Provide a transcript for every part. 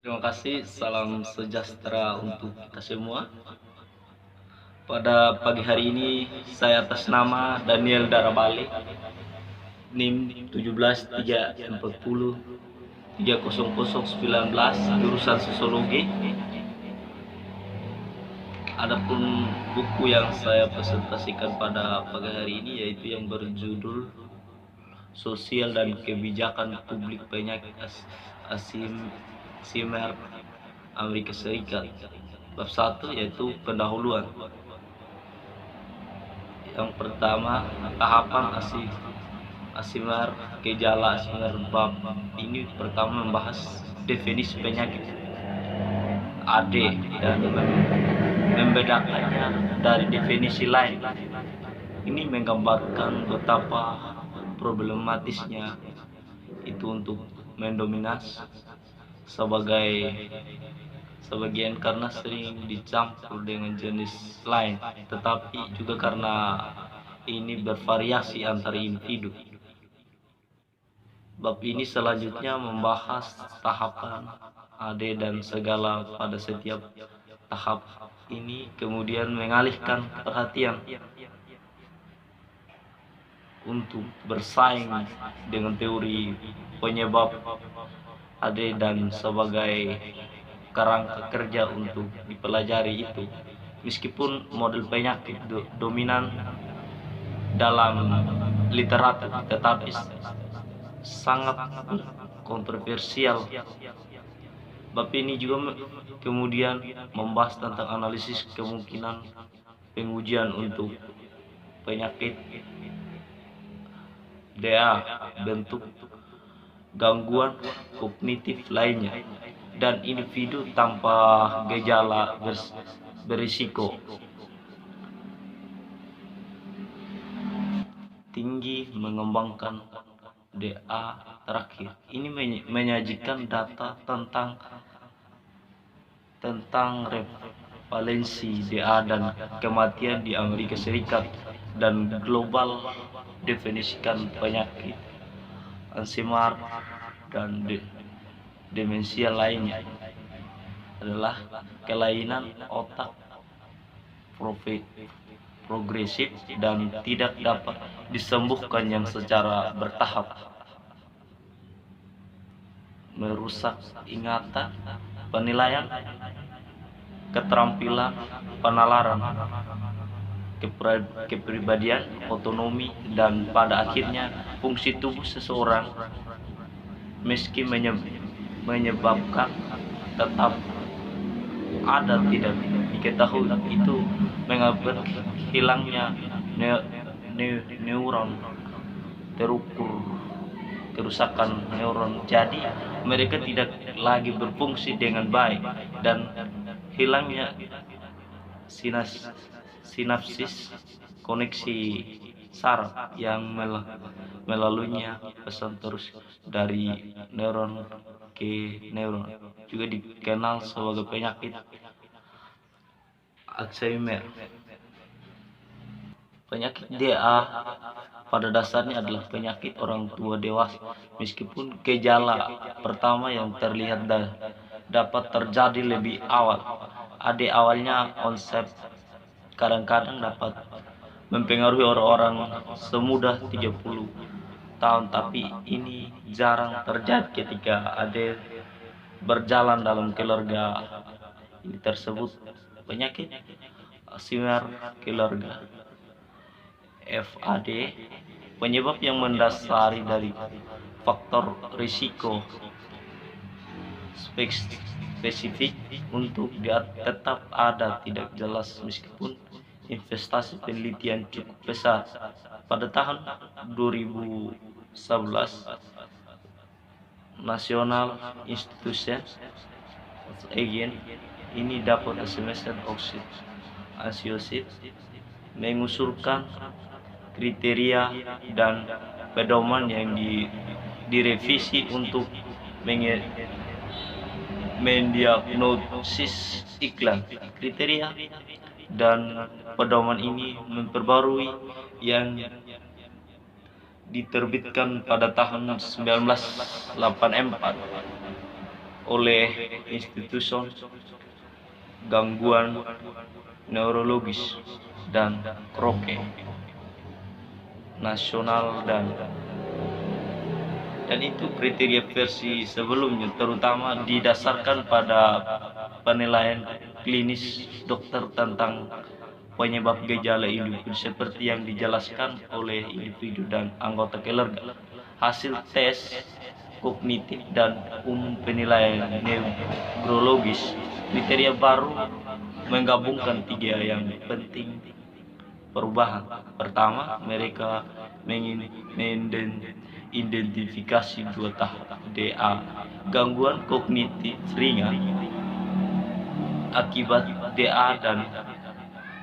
Terima kasih, salam sejahtera untuk kita semua. Pada pagi hari ini, saya atas nama Daniel Darabale, NIM 173403019, jurusan Sosiologi. Adapun buku yang saya presentasikan pada pagi hari ini yaitu yang berjudul Sosial dan Kebijakan Publik Penyakit Alzheimer Amerika Serikat. Bab 1 yaitu pendahuluan. Yang pertama, tahapan Alzheimer, gejala Alzheimer. Bab ini pertama membahas definisi penyakit AD dan membedakannya dari definisi lain. Ini menggambarkan betapa problematisnya itu untuk mendominasi sebagian karena sering dicampur dengan jenis lain, tetapi juga karena ini bervariasi antar individu. Bab ini selanjutnya membahas tahapan AD dan segala pada setiap tahap ini, kemudian mengalihkan perhatian untuk bersaing dengan teori penyebab AD dan sebagai kerangka kerja untuk dipelajari itu. Meskipun model penyakit dominan dalam literatur, tetapi sangat kontroversial. Bab ini juga kemudian membahas tentang analisis kemungkinan pengujian untuk penyakit DA, bentuk gangguan kognitif lainnya, dan individu tanpa gejala berisiko tinggi mengembangkan DA. Terakhir, ini menyajikan data tentang prevalensi DA dan kematian di Amerika Serikat dan global. Definisikan penyakit Alzheimer dan demensia lainnya adalah kelainan otak progresif dan tidak dapat disembuhkan yang secara bertahap, merusak ingatan, penilaian, keterampilan, penalaran, kepribadian, otonomi, dan pada akhirnya fungsi tubuh seseorang. Meski menyebabkan tetap ada tidak diketahui itu mengakibatkan hilangnya neuron terukur, kerusakan neuron, jadi mereka tidak lagi berfungsi dengan baik, dan hilangnya sinapsis, koneksi saraf yang melaluinya pesan terus dari neuron ke neuron, juga dikenal sebagai penyakit Alzheimer. Penyakit DA pada dasarnya adalah penyakit orang tua dewasa, meskipun gejala pertama yang terlihat dapat terjadi lebih awal. AD awalnya onset kadang-kadang dapat mempengaruhi orang-orang semuda 30 tahun, tapi ini jarang terjadi ketika AD berjalan dalam keluarga ini tersebut. Penyakit Alzheimer keluarga FAD, penyebab yang mendasari dari faktor risiko spesifik untuk tetap ada tidak jelas, meskipun investasi penelitian cukup besar. Pada tahun 2011, National Institution again ini dapat semester Associate mengusulkan kriteria dan pedoman yang direvisi untuk mendiagnosis iklan. Kriteria dan pedoman ini memperbarui yang diterbitkan pada tahun 1984 oleh institusi gangguan neurologis dan kroke nasional dan itu kriteria versi sebelumnya, terutama didasarkan pada penilaian klinis dokter tentang penyebab gejala individu seperti yang dijelaskan oleh individu dan anggota keluarga. Hasil tes kognitif dan umum penilaian neurologis, kriteria baru menggabungkan tiga yang penting perubahan. Pertama, mereka mengidentifikasi dua tahap DA, gangguan kognitif ringan akibat DA dan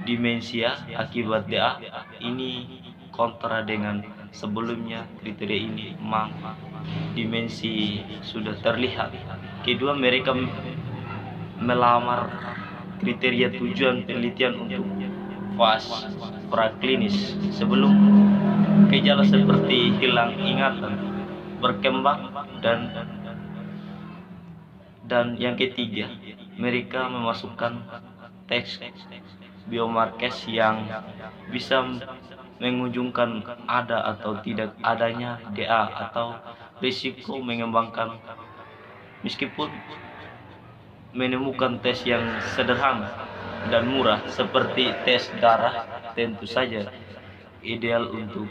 demensia akibat DA. Ini kontra dengan sebelumnya kriteria ini memang demensi sudah terlihat. Kedua, mereka melamar kriteria tujuan penelitian untuk fase praklinis sebelum gejala seperti hilang ingatan berkembang, dan yang ketiga, mereka memasukkan tes biomarker yang bisa menunjukkan ada atau tidak adanya DA atau risiko mengembangkan. Meskipun menemukan tes yang sederhana dan murah seperti tes darah tentu saja ideal untuk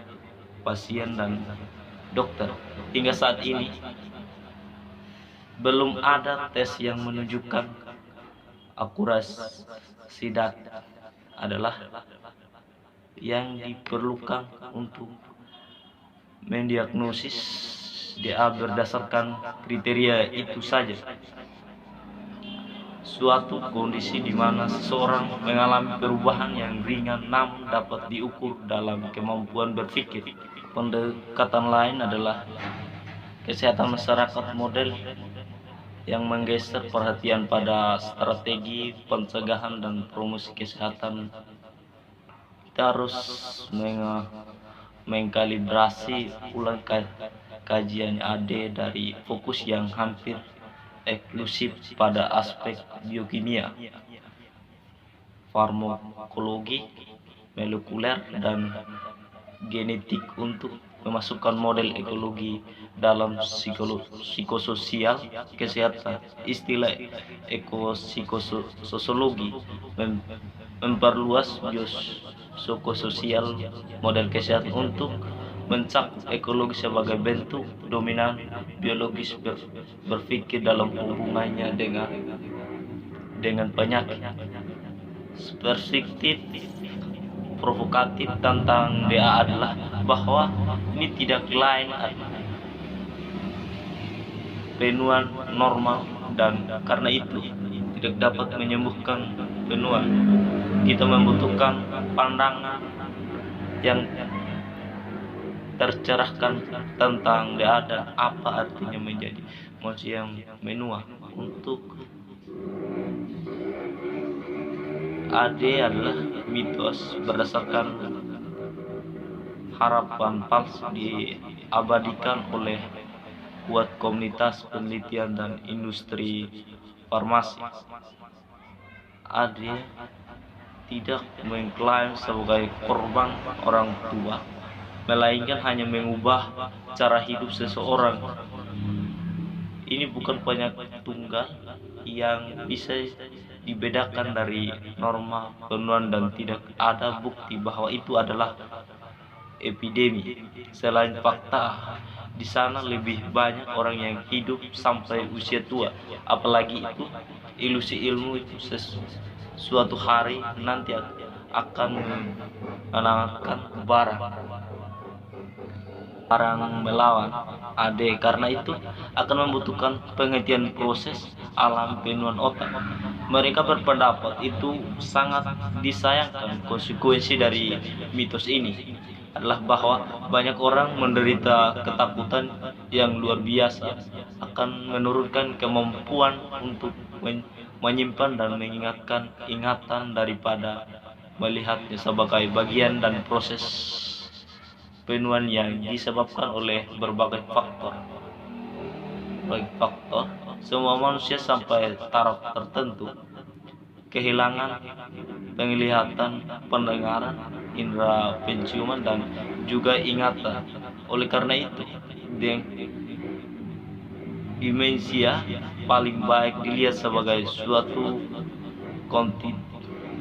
pasien dan dokter, hingga saat ini belum ada tes yang menunjukkan akurasi data adalah yang diperlukan untuk mendiagnosis DA berdasarkan kriteria itu saja. Suatu kondisi di mana seseorang mengalami perubahan yang ringan namun dapat diukur dalam kemampuan berpikir. Pendekatan lain adalah kesehatan masyarakat model yang menggeser perhatian pada strategi pencegahan dan promosi kesehatan. Kita harus mengkalibrasi ulang kajian AD dari fokus yang hampir eksklusif pada aspek biokimia, farmakologi, molekuler, dan genetik untuk memasukkan model ekologi dalam psikososial kesehatan. Istilah ekopsikososiologi memperluas biopsikososial model kesehatan untuk mencakup ekologi sebagai bentuk dominan biologis berpikir dalam hubungannya dengan penyakit. Perspektif provokatif tentang DA adalah bahwa ini tidak lain penuaan normal, dan karena itu tidak dapat menyembuhkan penuaan. Kita membutuhkan pandangan yang tercerahkan tentang DA dan apa artinya menjadi manusia yang menua. Untuk AD adalah mitos berdasarkan harapan palsu diabadikan oleh kuat komunitas penelitian dan industri farmasi. AD tidak mengklaim sebagai korban orang tua, melainkan hanya mengubah cara hidup seseorang. Ini bukan penyakit tunggal yang bisa dibedakan dari norma penuaan dan tidak ada bukti bahwa itu adalah epidemi. Selain fakta, di sana lebih banyak orang yang hidup sampai usia tua. Apalagi itu ilusi ilmu itu suatu hari nanti akan menandakan barang melawan AD. Karena itu akan membutuhkan pengertian proses alam penuaan otak. Mereka berpendapat itu sangat disayangkan. Konsekuensi dari mitos ini adalah bahwa banyak orang menderita ketakutan yang luar biasa, akan menurunkan kemampuan untuk menyimpan dan mengingatkan ingatan daripada melihatnya sebagai bagian dan proses penuaan yang disebabkan oleh berbagai faktor. semua manusia sampai taraf tertentu kehilangan penglihatan, pendengaran, indera penciuman dan juga ingatan. Oleh karena itu, demensia paling baik dilihat sebagai suatu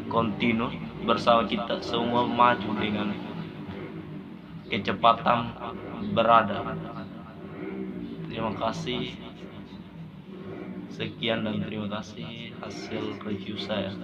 kontinu bersama kita semua maju dengan kecepatan berada. Terima kasih. Sekian dan terima kasih hasil review saya.